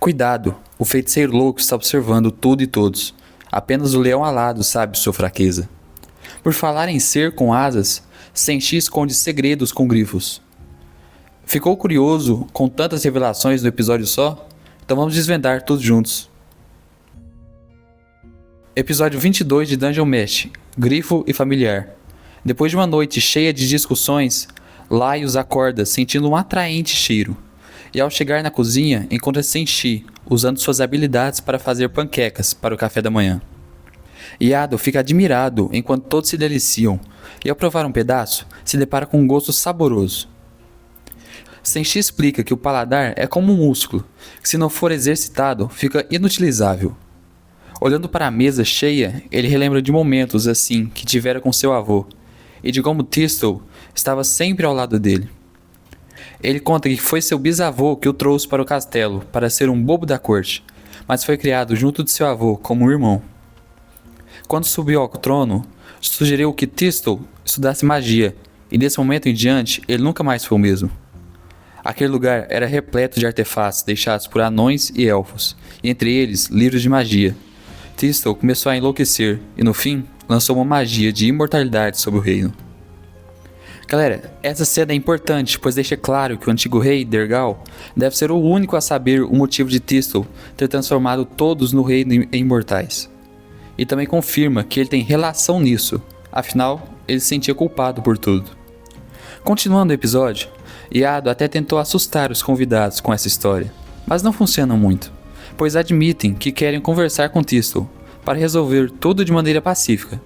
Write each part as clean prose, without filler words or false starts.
Cuidado, o feiticeiro louco está observando tudo e todos. Apenas o leão alado sabe sua fraqueza. Por falar em ser com asas, Senshi esconde segredos com grifos. Ficou curioso com tantas revelações no episódio só? Então vamos desvendar tudo juntos. Episódio 22 de Dungeon Mesh, Grifo e Familiar. Depois de uma noite cheia de discussões, Laios acorda sentindo um atraente cheiro. E ao chegar na cozinha, encontra Senshi, usando suas habilidades para fazer panquecas para o café da manhã. Yado fica admirado enquanto todos se deliciam, e ao provar um pedaço, se depara com um gosto saboroso. Senshi explica que o paladar é como um músculo, que se não for exercitado, fica inutilizável. Olhando para a mesa cheia, ele relembra de momentos assim que tivera com seu avô, e de como Thistle estava sempre ao lado dele. Ele conta que foi seu bisavô que o trouxe para o castelo para ser um bobo da corte, mas foi criado junto de seu avô como um irmão. Quando subiu ao trono, sugeriu que Thistle estudasse magia, e desse momento em diante ele nunca mais foi o mesmo. Aquele lugar era repleto de artefatos deixados por anões e elfos, e entre eles livros de magia. Thistle começou a enlouquecer e no fim lançou uma magia de imortalidade sobre o reino. Galera, essa cena é importante, pois deixa claro que o antigo rei, Dergal, deve ser o único a saber o motivo de Thistle ter transformado todos no reino em imortais. E também confirma que ele tem relação nisso, afinal, ele se sentia culpado por tudo. Continuando o episódio, Yado até tentou assustar os convidados com essa história, mas não funciona muito, pois admitem que querem conversar com Thistle para resolver tudo de maneira pacífica.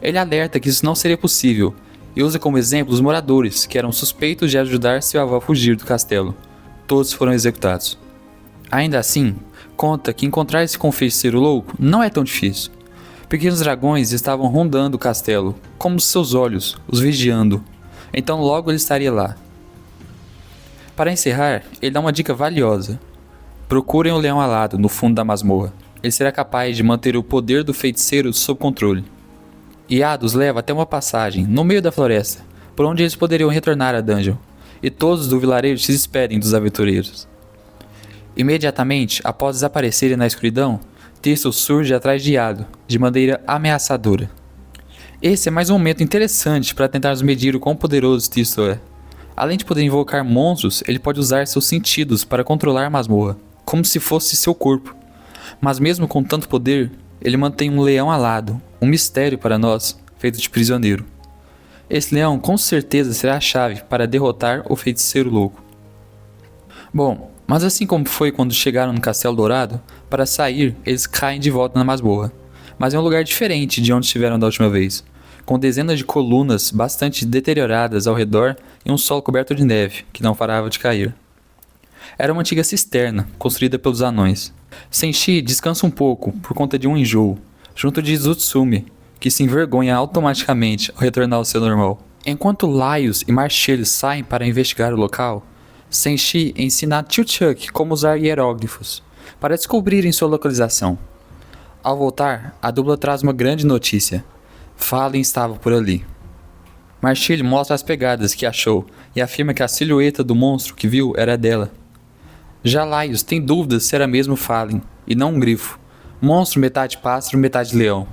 Ele alerta que isso não seria possível, e usa como exemplo os moradores que eram suspeitos de ajudar seu avô a fugir do castelo. Todos foram executados. Ainda assim, conta que encontrar-se com o feiticeiro louco não é tão difícil. Pequenos dragões estavam rondando o castelo, como seus olhos, os vigiando. Então logo ele estaria lá. Para encerrar, ele dá uma dica valiosa. Procurem o leão alado no fundo da masmorra. Ele será capaz de manter o poder do feiticeiro sob controle. Yado os leva até uma passagem, no meio da floresta, por onde eles poderiam retornar à dungeon, e todos do vilarejo se despedem dos aventureiros. Imediatamente, após desaparecerem na escuridão, Thistle surge atrás de Yado, de maneira ameaçadora. Esse é mais um momento interessante para tentarmos medir o quão poderoso Thistle é. Além de poder invocar monstros, ele pode usar seus sentidos para controlar a masmorra, como se fosse seu corpo. Mas mesmo com tanto poder, ele mantém um leão alado, um mistério para nós, feito de prisioneiro. Esse leão com certeza será a chave para derrotar o feiticeiro louco. Bom, mas assim como foi quando chegaram no Castelo Dourado, para sair eles caem de volta na masmorra, mas em um lugar diferente de onde estiveram da última vez, com dezenas de colunas bastante deterioradas ao redor e um solo coberto de neve, que não parava de cair. Era uma antiga cisterna, construída pelos anões. Senshi descansa um pouco por conta de um enjoo, junto de Zutsumi, que se envergonha automaticamente ao retornar ao seu normal. Enquanto Laios e Marshall saem para investigar o local, Senshi ensina a Chuck como usar hieróglifos, para descobrirem sua localização. Ao voltar, a dupla traz uma grande notícia. Fallen estava por ali. Marshall mostra as pegadas que achou e afirma que a silhueta do monstro que viu era dela. Já Laios tem dúvidas se era mesmo Fallen, e não um grifo. Monstro metade pássaro, metade leão.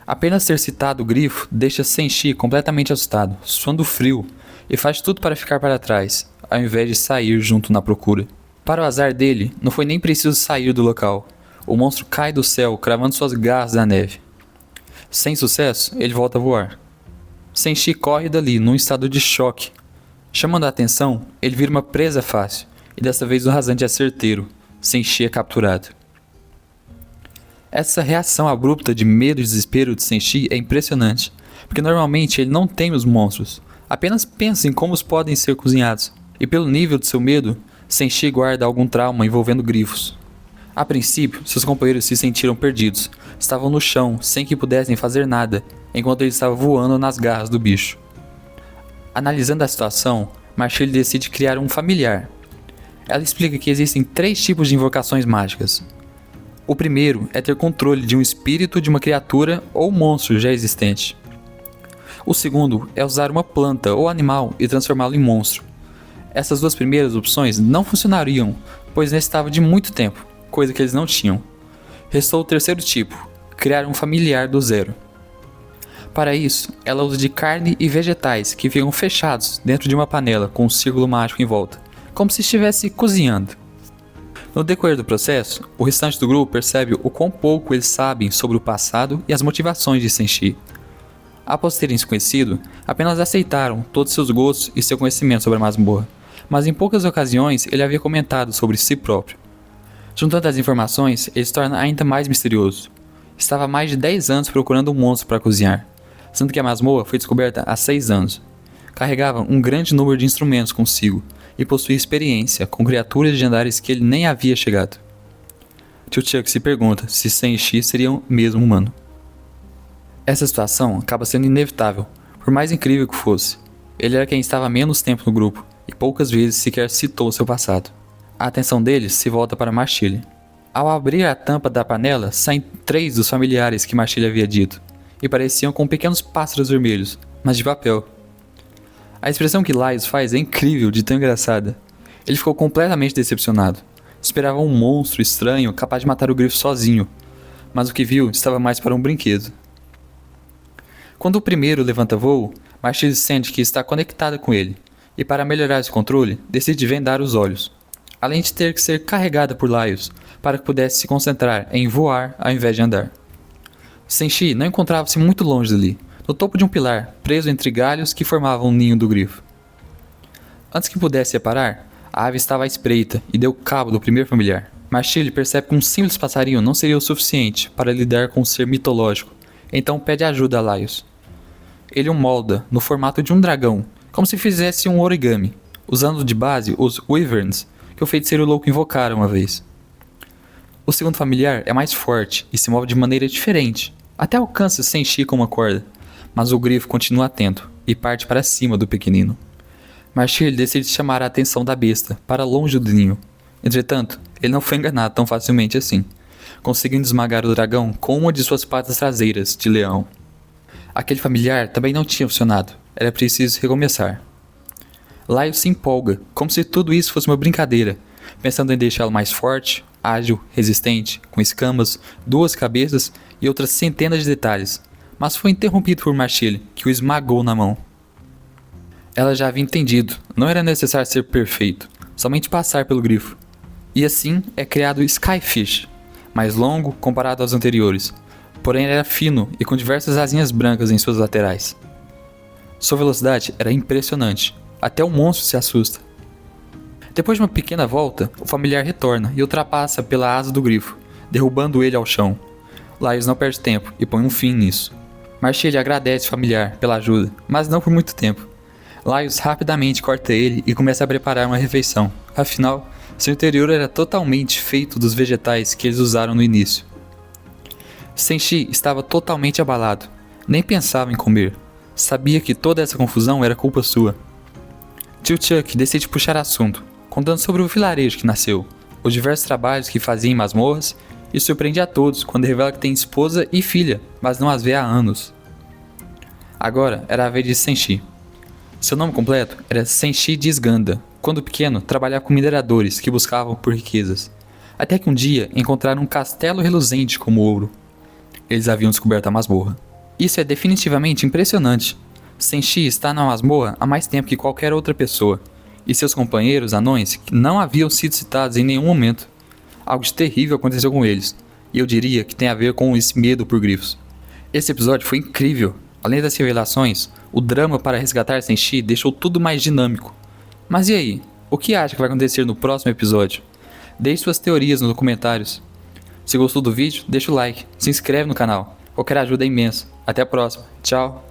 Apenas ter citado o grifo deixa Senshi completamente assustado, suando frio, e faz tudo para ficar para trás, ao invés de sair junto na procura. Para o azar dele, não foi nem preciso sair do local. O monstro cai do céu, cravando suas garras na neve. Sem sucesso, ele volta a voar. Senshi corre dali, num estado de choque. Chamando a atenção, ele vira uma presa fácil, e dessa vez o rasante é certeiro. Senshi é capturado. Essa reação abrupta de medo e desespero de Senshi é impressionante, porque normalmente ele não teme os monstros, apenas pensa em como os podem ser cozinhados, e pelo nível de seu medo, Senshi guarda algum trauma envolvendo grifos. A princípio, seus companheiros se sentiram perdidos, estavam no chão sem que pudessem fazer nada, enquanto ele estava voando nas garras do bicho. Analisando a situação, Marshall decide criar um familiar. Ela explica que existem 3 tipos de invocações mágicas. O primeiro é ter controle de um espírito de uma criatura ou monstro já existente. O segundo é usar uma planta ou animal e transformá-lo em monstro. Essas duas primeiras opções não funcionariam, pois necessitava de muito tempo, coisa que eles não tinham. Restou o terceiro tipo, criar um familiar do zero. Para isso, ela usa de carne e vegetais que ficam fechados dentro de uma panela com um círculo mágico em volta, como se estivesse cozinhando. No decorrer do processo, o restante do grupo percebe o quão pouco eles sabem sobre o passado e as motivações de Senshi. Após terem se conhecido, apenas aceitaram todos seus gostos e seu conhecimento sobre a masmorra, mas em poucas ocasiões ele havia comentado sobre si próprio. Juntando as informações, ele se torna ainda mais misterioso. Estava há mais de 10 anos procurando um monstro para cozinhar, sendo que a masmorra foi descoberta há 6 anos. Carregava um grande número de instrumentos consigo e possuía experiência com criaturas legendárias que ele nem havia chegado. Tio Chuck se pergunta se Senshi seria mesmo humano. Essa situação acaba sendo inevitável, por mais incrível que fosse. Ele era quem estava há menos tempo no grupo e poucas vezes sequer citou seu passado. A atenção deles se volta para Marshall. Ao abrir a tampa da panela, saem 3 dos familiares que Marshall havia dito, e pareciam com pequenos pássaros vermelhos, mas de papel. A expressão que Laios faz é incrível de tão engraçada. Ele ficou completamente decepcionado. Esperava um monstro estranho capaz de matar o grifo sozinho, mas o que viu estava mais para um brinquedo. Quando o primeiro levanta voo, Marshall sente que está conectada com ele, e para melhorar esse controle, decide vendar os olhos, além de ter que ser carregada por Laios para que pudesse se concentrar em voar ao invés de andar. Senshi não encontrava-se muito longe dali, no topo de um pilar, preso entre galhos que formavam o ninho do grifo. Antes que pudesse reparar, a ave estava à espreita e deu cabo do primeiro familiar. Marshall percebe que um simples passarinho não seria o suficiente para lidar com um ser mitológico, então pede ajuda a Laios. Ele o molda no formato de um dragão, como se fizesse um origami, usando de base os wyverns que o feiticeiro louco invocara uma vez. O segundo familiar é mais forte e se move de maneira diferente, até alcança Senshi com uma corda, mas o grifo continua atento e parte para cima do pequenino. Marshall decide chamar a atenção da besta para longe do ninho. Entretanto, ele não foi enganado tão facilmente assim, conseguindo esmagar o dragão com uma de suas patas traseiras de leão. Aquele familiar também não tinha funcionado, era preciso recomeçar. Laios se empolga, como se tudo isso fosse uma brincadeira, pensando em deixá-lo mais forte, ágil, resistente, com escamas, 2 cabeças e outras centenas de detalhes, mas foi interrompido por Marshall, que o esmagou na mão. Ela já havia entendido, não era necessário ser perfeito, somente passar pelo grifo. E assim é criado o Skyfish, mais longo comparado aos anteriores, porém era fino e com diversas asinhas brancas em suas laterais. Sua velocidade era impressionante, até o monstro se assusta. Depois de uma pequena volta, o familiar retorna e ultrapassa pela asa do grifo, derrubando ele ao chão. Laios não perde tempo e põe um fim nisso. Marshall agradece o familiar pela ajuda, mas não por muito tempo. Laios rapidamente corta ele e começa a preparar uma refeição. Afinal, seu interior era totalmente feito dos vegetais que eles usaram no início. Senshi estava totalmente abalado. Nem pensava em comer. Sabia que toda essa confusão era culpa sua. Tio Chuck decide puxar assunto, contando sobre o vilarejo que nasceu, os diversos trabalhos que fazia em masmorras, e surpreende a todos quando revela que tem esposa e filha, mas não as vê há anos. Agora era a vez de Senshi. Seu nome completo era Senshi Desganda. Quando pequeno, trabalhava com mineradores que buscavam por riquezas, até que um dia encontraram um castelo reluzente como ouro. Eles haviam descoberto a masmorra. Isso é definitivamente impressionante. Senshi está na masmorra há mais tempo que qualquer outra pessoa, e seus companheiros anões não haviam sido citados em nenhum momento. Algo de terrível aconteceu com eles, e eu diria que tem a ver com esse medo por grifos. Esse episódio foi incrível. Além das revelações, o drama para resgatar Senshi deixou tudo mais dinâmico. Mas e aí? O que acha que vai acontecer no próximo episódio? Deixe suas teorias nos comentários. Se gostou do vídeo, deixa o like, se inscreve no canal. Qualquer ajuda é imensa. Até a próxima. Tchau.